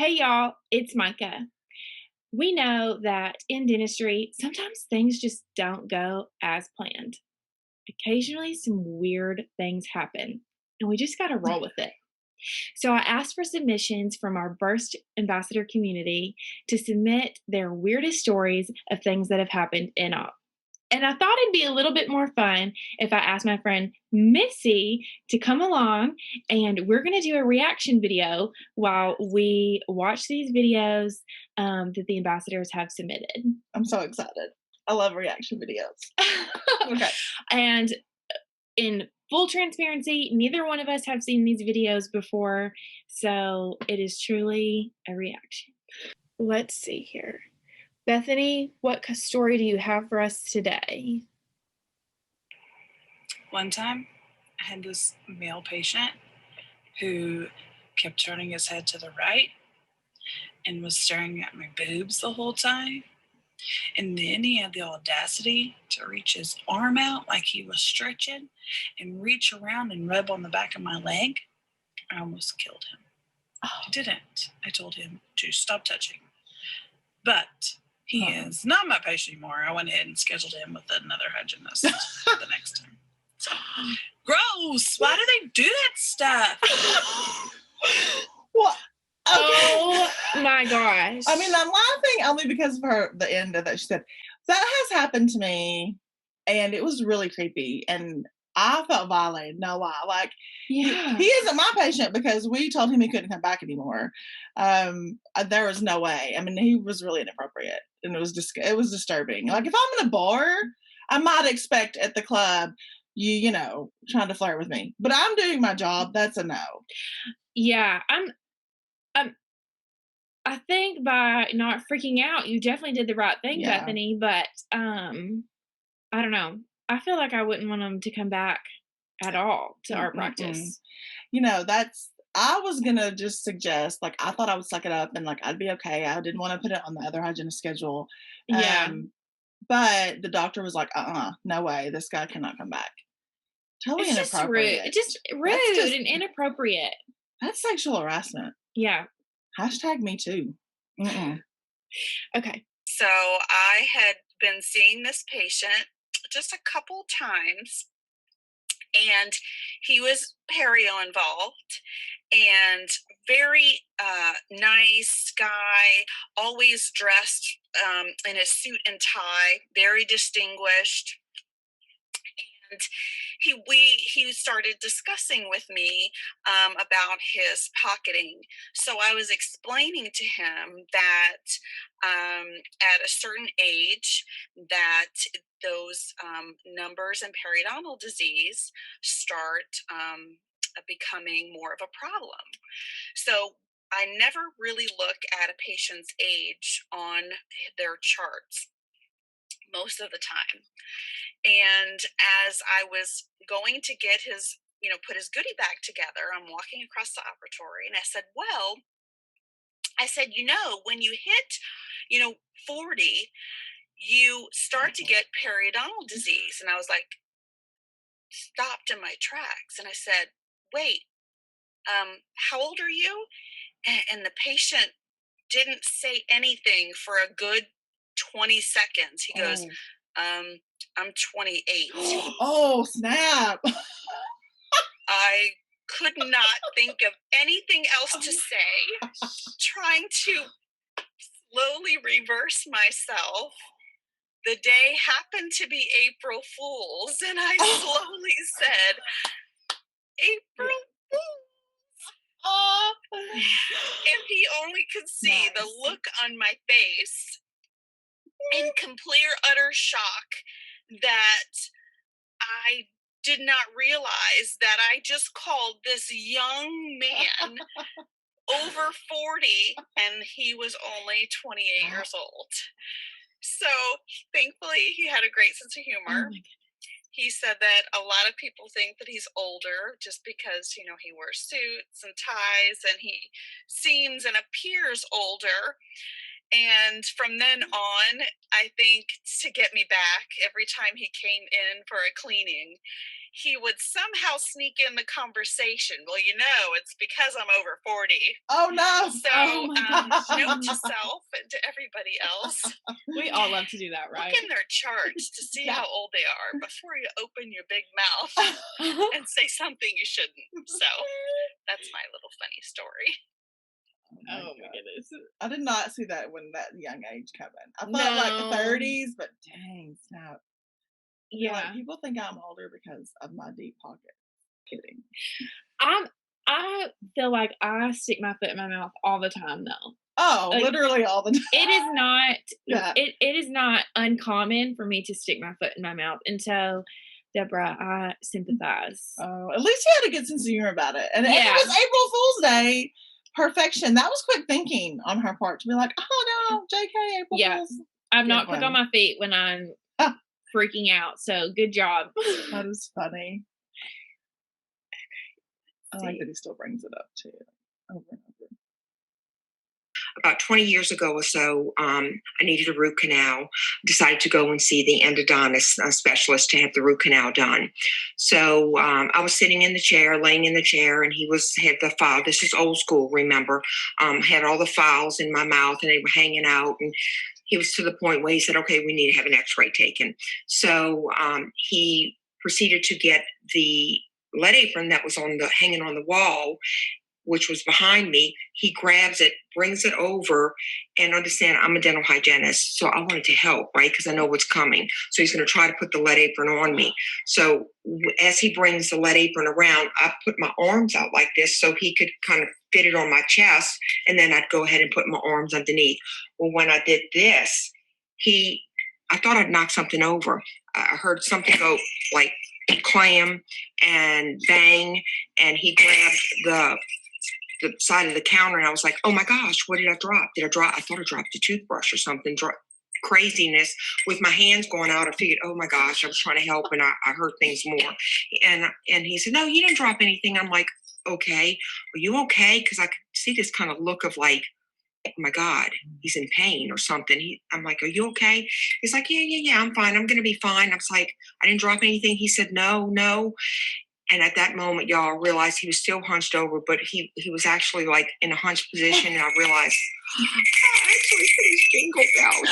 Hey y'all, it's Micah. We know that in dentistry, sometimes things just don't go as planned. Occasionally, some weird things happen, and we just got to roll with it. So, I asked for submissions from our Burst Ambassador community to submit their weirdest stories of things that have happened in op. And I thought it'd be a little bit more fun if I asked my friend Missy to come along, and we're going to do a reaction video while we watch these videos that the ambassadors have submitted. I'm so excited. I love reaction videos. Okay. And in full transparency, neither one of us have seen these videos before, so it is truly a reaction. Let's see here. Bethany, what story do you have for us today? One time, I had this male patient who kept turning his head to the right and was staring at my boobs the whole time. And then he had the audacity to reach his arm out like he was stretching and reach around and rub on the back of my leg. I almost killed him. I didn't. I told him to stop touching. But he is not my patient anymore. I went ahead and scheduled him with another hygienist the next time. So, gross! Why do they do that stuff? What? Okay. Oh my gosh. I mean, I'm laughing only because of the end of that. She said, that has happened to me, and it was really creepy, and I felt violated. No lie. Like, Yeah. he isn't my patient because we told him he couldn't come back anymore. There was no way. I mean, he was really inappropriate, and it was disturbing. Like, if I'm in a bar, I might expect at the club, you know, trying to flirt with me, but I'm doing my job. That's a no. Yeah, I think by not freaking out, you definitely did the right thing, Yeah. Bethany, but I don't know. I feel like I wouldn't want him to come back at all to our practice. You know, I was gonna just suggest, like, I thought I would suck it up and, like, I'd be okay. I didn't want to put it on the other hygienist schedule. Yeah. But the doctor was like, no way, this guy cannot come back. Totally It's just rude. inappropriate. It's just rude and inappropriate. That's sexual harassment. Yeah. Hashtag me too. Okay. So I had been seeing this patient just a couple times, and he was perio involved and very nice guy, always dressed in a suit and tie, very distinguished. And he started discussing with me about his pocketing. So I was explaining to him that at a certain age that those numbers in periodontal disease start becoming more of a problem. So I never really look at a patient's age on their charts most of the time. And as I was going to get his, put his goodie bag together, I'm walking across the operatory and I said, when you hit, 40, you start to get periodontal disease. And I was like, stopped in my tracks. And I said, wait, how old are you? And the patient didn't say anything for a good 20 seconds. He goes, I'm 28. Oh, snap. I could not think of anything else to say, trying to slowly reverse myself. The day happened to be April Fool's, and I slowly said, April Fool's. If he only could see the look on my face in complete utter shock that I did not realize that I just called this young man over 40 and he was only 28 years old. So thankfully he had a great sense of humor. He said that a lot of people think that he's older just because, he wears suits and ties and he seems and appears older. And from then on, I think to get me back, every time he came in for a cleaning, he would somehow sneak in the conversation. Well, it's because I'm over 40. Oh no. So, Oh my gosh. note to self and to everybody else, We all love to do that, right? look in their charts to see Yeah. how old they are before you open your big mouth and say something you shouldn't. So, that's my little funny story. Oh my God. goodness. I did not see that when that young age coming. I thought No. like 30s, but dang, snap. You're Yeah. like, people think I'm older because of my deep pocket. Kidding. I feel like I stick my foot in my mouth all the time though. Oh, Like, literally all the time. It is not Yeah. it is not uncommon for me to stick my foot in my mouth. And so, Deborah, I sympathize. Oh, at least you had a good sense of humor about it. And it Yeah. was April Fool's Day. Perfection. That was quick thinking on her part to be like, oh no, JK, April Yeah. Fool's. I'm Good not quick on one. my feet when I'm Ah. freaking out. So good job. That is funny. I like that he still brings it up too. Over and over. About 20 years ago or so, I needed a root canal. Decided to go and see the endodontist specialist to have the root canal done. So I was sitting in the chair, laying in the chair, and he had the file. This is old school, remember? Had all the files in my mouth, and they were hanging out. And he was to the point where he said, "Okay, we need to have an X-ray taken." So he proceeded to get the lead apron that was hanging on the wall, which was behind me. He grabs it, brings it over, and understand I'm a dental hygienist, so I wanted to help, right? Because I know what's coming. So he's going to try to put the lead apron on me. So as he brings the lead apron around, I put my arms out like this so he could kind of fit it on my chest, and then I'd go ahead and put my arms underneath. Well, when I did this, I thought I'd knocked something over. I heard something go like clam and bang, and he grabbed the side of the counter, and I was like, oh my gosh, what did I drop? I thought I dropped a toothbrush or something. Craziness with my hands going out. I figured, oh my gosh, I was trying to help, and I heard things more. And he said, no, you didn't drop anything. I'm like, okay, are you okay? Because I could see this kind of look of like, oh my God, he's in pain or something. I'm like, are you okay? He's like, yeah, I'm fine. I'm going to be fine. I was like, I didn't drop anything. He said, no. And at that moment, y'all, I realized he was still hunched over, but he was actually like in a hunched position. And I realized, I actually put his jingle bells.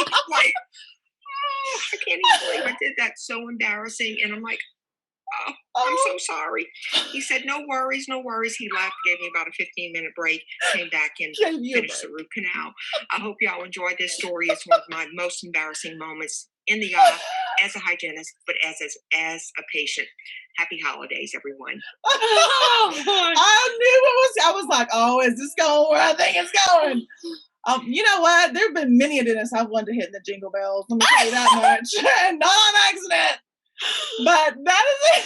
I'm like, oh, I can't even believe I did that. So embarrassing. And I'm like, oh, I'm so sorry. He said, no worries. He left, gave me about a 15-minute break, came back and finished the root canal. I hope y'all enjoyed this story. It's one of my most embarrassing moments in the as a hygienist, but as a patient. Happy holidays, everyone. I was like, oh, is this going where I think it's going? You know what? There have been many a dentists I've wanted to hit in the jingle bells. Let me tell you that much. And not on accident. But that is it.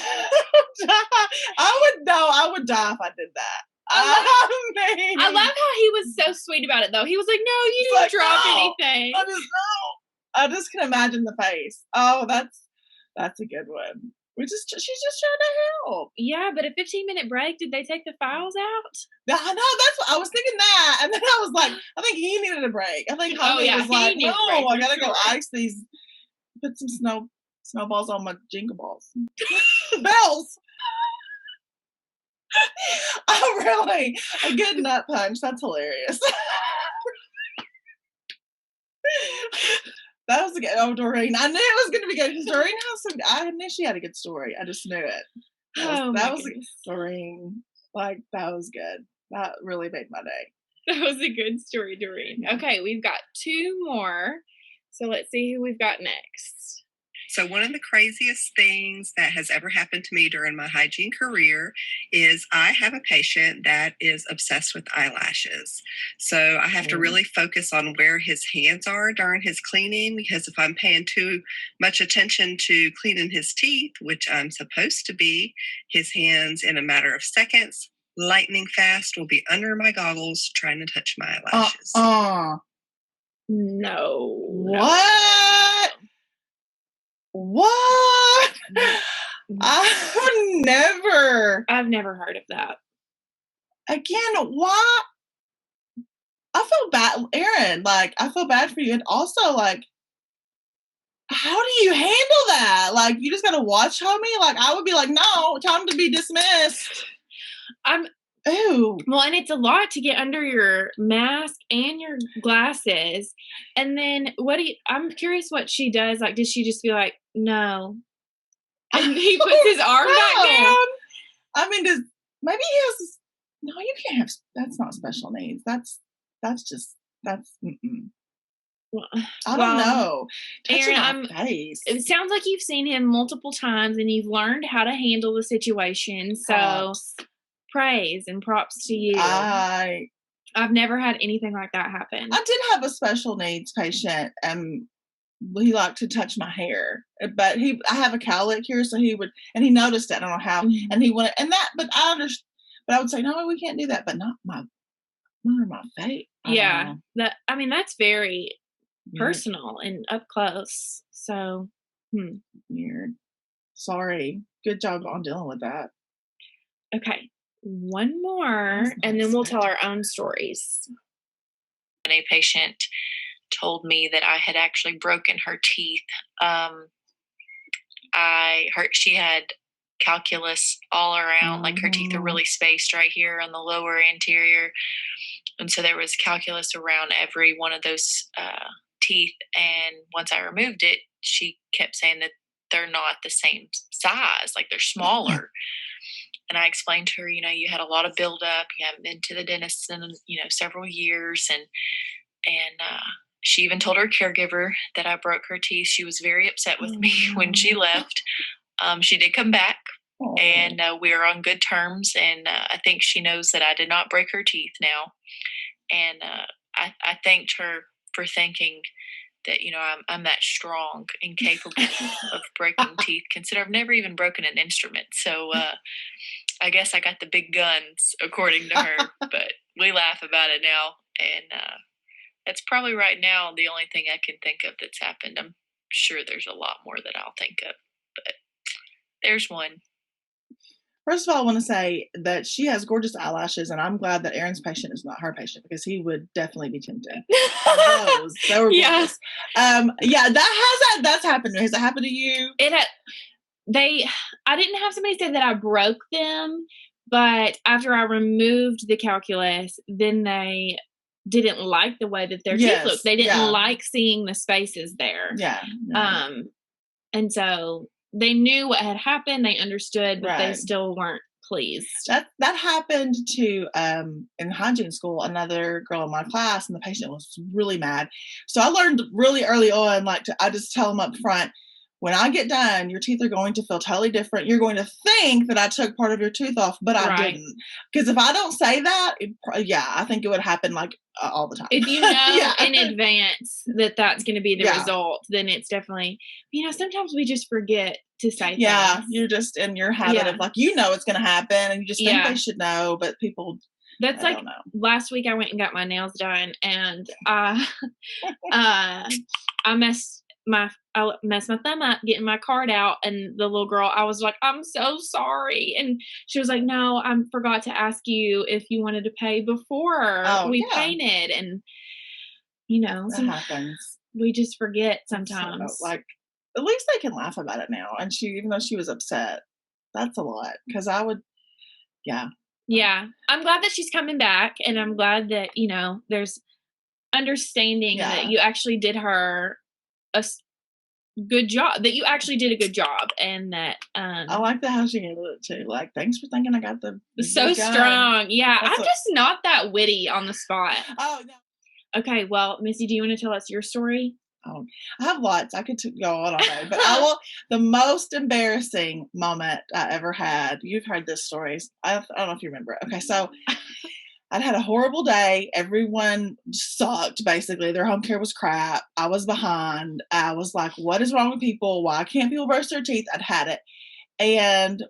I would die if I did that. I love how he was so sweet about it though. He was like, no, you didn't drop anything. I just can imagine the face. Oh, that's a good one. She's just trying to help. Yeah, but a 15-minute break, did they take the files out? No, that's what I was thinking that. And then I was like, I think he needed a break. I think Holly was like, no, I gotta go ice these, put some snowballs on my jingle balls. Bells. Oh, really? A good nut punch. That's hilarious. That was a good. Oh, Doreen. I knew it was going to be good because Doreen I knew she had a good story. I just knew it. That was Doreen. Like, that was good. That really made my day. That was a good story, Doreen. Okay, we've got two more. So let's see who we've got next. So one of the craziest things that has ever happened to me during my hygiene career is I have a patient that is obsessed with eyelashes. So I have to really focus on where his hands are during his cleaning, because if I'm paying too much attention to cleaning his teeth, which I'm supposed to be, his hands in a matter of seconds, lightning fast, will be under my goggles trying to touch my eyelashes. No. What? What? I've never heard of that. Again, what? I feel bad, Erin. Like, I feel bad for you. And also, like, how do you handle that? Like, you just gotta watch homie? Like, I would be like, no, time to be dismissed. I'm Ew. Well, and it's a lot to get under your mask and your glasses. And then I'm curious what she does. Like, does she just be like, no? And he puts his arm back No. down? I mean, maybe he has, no, you can't have, that's not special needs. That's mm-mm. I don't know. Touching Aaron, my face. It sounds like you've seen him multiple times and you've learned how to handle the situation. So praise and props to you. I've never had anything like that happen. I did have a special needs patient. He liked to touch my hair, but I have a cowlick here, so he would, and he noticed it. I don't know how, and he wanted, but I understand. But I would say, no, we can't do that. But not my face. Yeah, that's very personal and up close. So weird. Sorry. Good job on dealing with that. Okay, one more, and then we'll tell our own stories. A patient told me that I had actually broken her teeth. She had calculus all around, like her teeth are really spaced right here on the lower anterior. And so there was calculus around every one of those teeth. And once I removed it, she kept saying that they're not the same size, like they're smaller. And I explained to her, you had a lot of buildup. You haven't been to the dentist in, several years. And she even told her caregiver that I broke her teeth. She was very upset with me when she left. She did come back, and we are on good terms. And I think she knows that I did not break her teeth now. And I thanked her for thinking that, I'm that strong and capable of breaking teeth. Consider I've never even broken an instrument. So I guess I got the big guns, according to her. But we laugh about it now. And that's probably right now the only thing I can think of that's happened. I'm sure there's a lot more that I'll think of, but there's one. First of all, I want to say that she has gorgeous eyelashes, and I'm glad that Aaron's patient is not her patient, because he would definitely be tempted. They were gorgeous. That's happened. Has it happened to you? I didn't have somebody say that I broke them, but after I removed the calculus, then they didn't like the way that their teeth looked. They didn't like seeing the spaces there. Yeah. And so they knew what had happened. They understood, but they still weren't pleased. That happened to in hygiene school, another girl in my class, and the patient was really mad. So I learned really early on, I just tell them up front, when I get done, your teeth are going to feel totally different. You're going to think that I took part of your tooth off, but I didn't. Because if I don't say that, I think it would happen all the time. If you know in advance that that's going to be the result, then it's definitely, sometimes we just forget to say things. Yeah, you're just in your habit of it's going to happen, and you just think they should know, but people. That's like last week I went and got my nails done, and I messed my thumb up getting my card out, and the little girl, I was like, I'm so sorry, and she was like, no, I forgot to ask you if you wanted to pay before we painted, and that happens. We just forget sometimes. So, at least they can laugh about it now, and even though she was upset, that's a lot, because I would I'm glad that she's coming back, and I'm glad that there's understanding that you actually did her a good job, that you actually did a good job, and that I like how she handled it too. Thanks for thinking I got the so strong. Yeah, I'm just not that witty on the spot. Oh no. Okay, well, Missy, do you want to tell us your story? Oh, I have lots. I could go on all day, but I will. The most embarrassing moment I ever had. You've heard this story. I don't know if you remember it. Okay, so I'd had a horrible day. Everyone sucked, basically. Their home care was crap. I was behind. I was like, what is wrong with people? Why can't people brush their teeth? I'd had it. And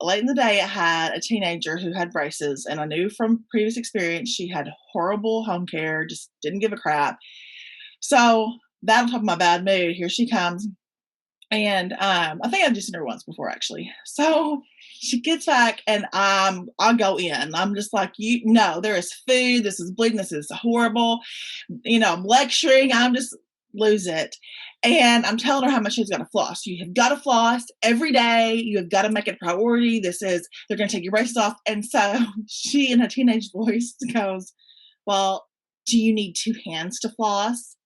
late in the day, I had a teenager who had braces. And I knew from previous experience, she had horrible home care, just didn't give a crap. So that on top of my bad mood, here she comes. And I think I've just seen her once before, actually. So she gets back, and I'll go in. I'm just like, there is food. This is bleeding. This is horrible. I'm lecturing. I'm just lose it. And I'm telling her how much she's got to floss. You have got to floss every day. You have got to make it a priority. They're going to take your braces off. And so she, in a teenage voice, goes, well, do you need 2 hands to floss?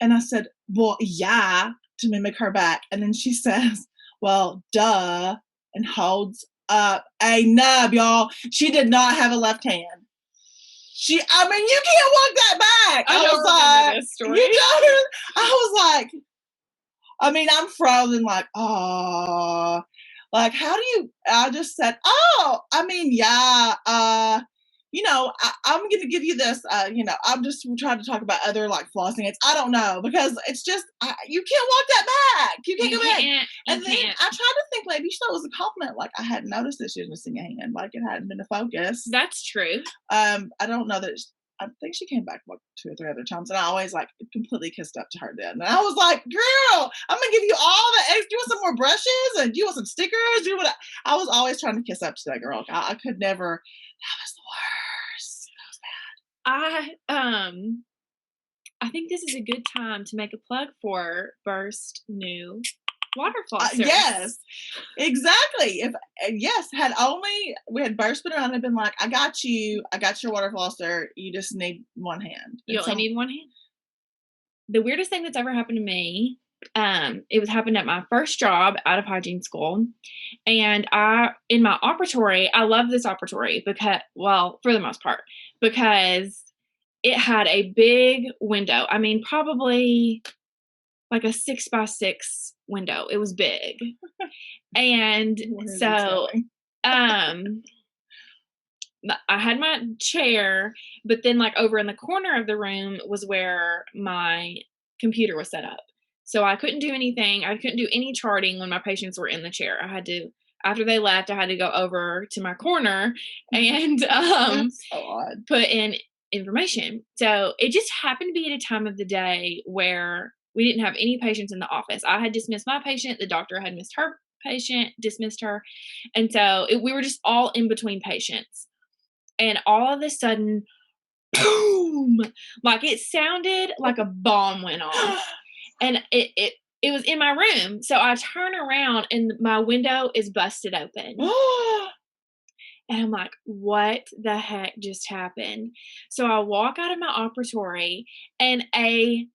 And I said, well, yeah, to mimic her back. And then she says, well, duh, and holds up a nub, y'all. She did not have a left hand. You can't walk that back. I don't remember this story. You don't? I was like, I'm frozen, like, oh, like, how do you, I just said, oh, yeah, I'm going to give you this, I'm just trying to talk about other, like, flossing aids. I don't know, because it's just, you can't walk that back. You can't go back. And then I tried to think maybe she thought it was a compliment, like, I hadn't noticed that she was missing a hand, like, it hadn't been a focus. That's true. I don't know that, I think she came back like 2 or 3 other times, and I always like completely kissed up to her then. And I was like, girl, I'm going to give you all the eggs. Do you want some more brushes? And do you want some stickers? I was always trying to kiss up to that girl. I could never. That was the worst. That was bad. I think this is a good time to make a plug for Burst new water flossers. Yes, exactly. Had only we had Burst been around and been like, I got your water flosser. You just need 1 hand. You only need 1 hand. The weirdest thing that's ever happened to me, it happened at my first job out of hygiene school, and in my operatory, I love this operatory because, well, for the most part, because it had a big window. Probably like a 6x6 window. It was big. And so, I had my chair, but then like over in the corner of the room was where my computer was set up. So I couldn't do anything. I couldn't do any charting when my patients were in the chair. After they left, I had to go over to my corner and, That's so odd. Put in information. So it just happened to be at a time of the day where we didn't have any patients in the office. I had dismissed my patient. The doctor had missed her patient, dismissed her. And so we were just all in between patients. And all of a sudden, boom, like it sounded like a bomb went off. And it was in my room. So I turn around and my window is busted open. And I'm like, what the heck just happened? So I walk out of my operatory and a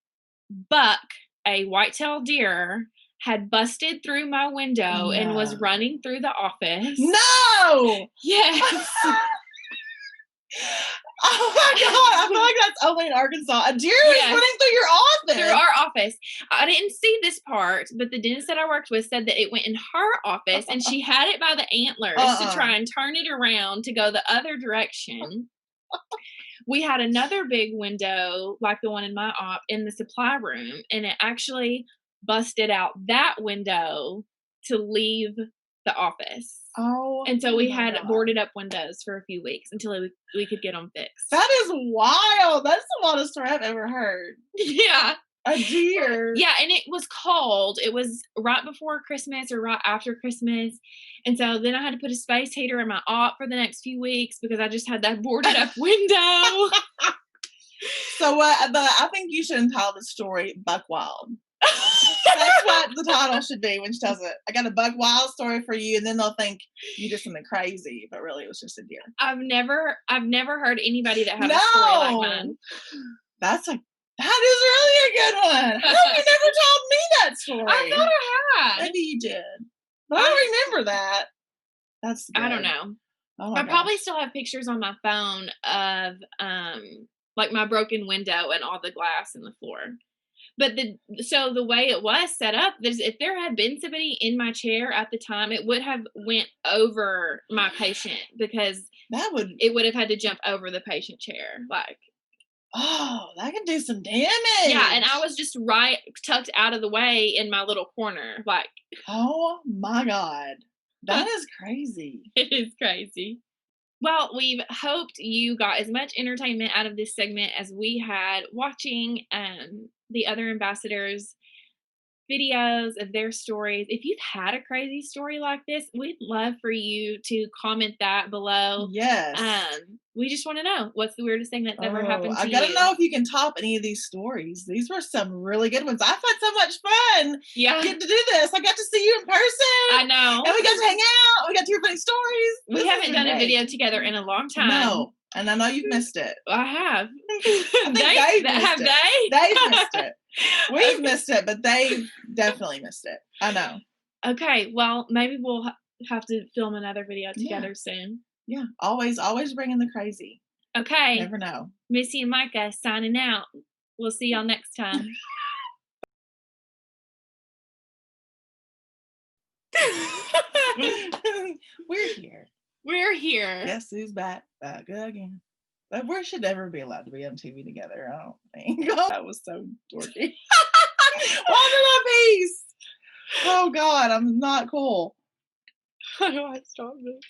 white-tailed deer, had busted through my window and was running through the office. No! Yes. Oh my God, I feel like that's only in Arkansas. A deer is running through your office. Through our office. I didn't see this part, but the dentist that I worked with said that it went in her office and she had it by the antlers to try and turn it around to go the other direction. We had another big window, like the one in my op, in the supply room, and it actually busted out that window to leave the office. Oh, and so we had boarded up windows for a few weeks until we could get them fixed. That is wild. That's the wildest story I've ever heard. Yeah. A deer. Yeah, and it was cold. It was right before Christmas or right after Christmas. And so then I had to put a space heater in my op for the next few weeks because I just had that boarded up window. So I think you should entitle the story Buck Wild. That's what the title should be when she tells it. I got a Buck Wild story for you, and then they'll think you did something crazy, but really it was just a deer. I've never heard anybody that had a story like mine. That is really a good one. How come you never told me that story? I thought I had. Maybe you did. But I don't remember that. That's good. I don't know. Oh I probably still have pictures on my phone of like my broken window and all the glass in the floor. But the way it was set up, if there had been somebody in my chair at the time, it would have went over my patient because it would have had to jump over the patient chair. Like, oh, that could do some damage. Yeah, and I was just right tucked out of the way in my little corner. Like, oh my God. That is crazy. It is crazy. Well, we've hoped you got as much entertainment out of this segment as we had watching the other ambassadors videos of their stories. If you've had a crazy story like this, we'd love for you to comment that below. Yes. We just want to know, what's the weirdest thing that's ever happened to I you? gotta know if you can top any of these stories. These were some really good ones. I've had so much fun Yeah, getting to do this. I got to see you in person. I know. And we got to hang out. We got to hear funny stories. We This haven't has done been a great. video together in a long time. No, and I know you've missed it. I have. I think they've missed have it. they? They've missed it. We've missed it, but they've definitely missed it. I know. Okay, well, maybe we'll have to film another video together soon. Yeah, always bring in the crazy. Okay. Never know. Missy and Micah signing out. We'll see y'all next time. We're here. We're here. Guess who's back again? But we should never be allowed to be on TV together, I don't think. That was so dorky. Why did I peace? Oh God, I'm not cool. How do I stop this?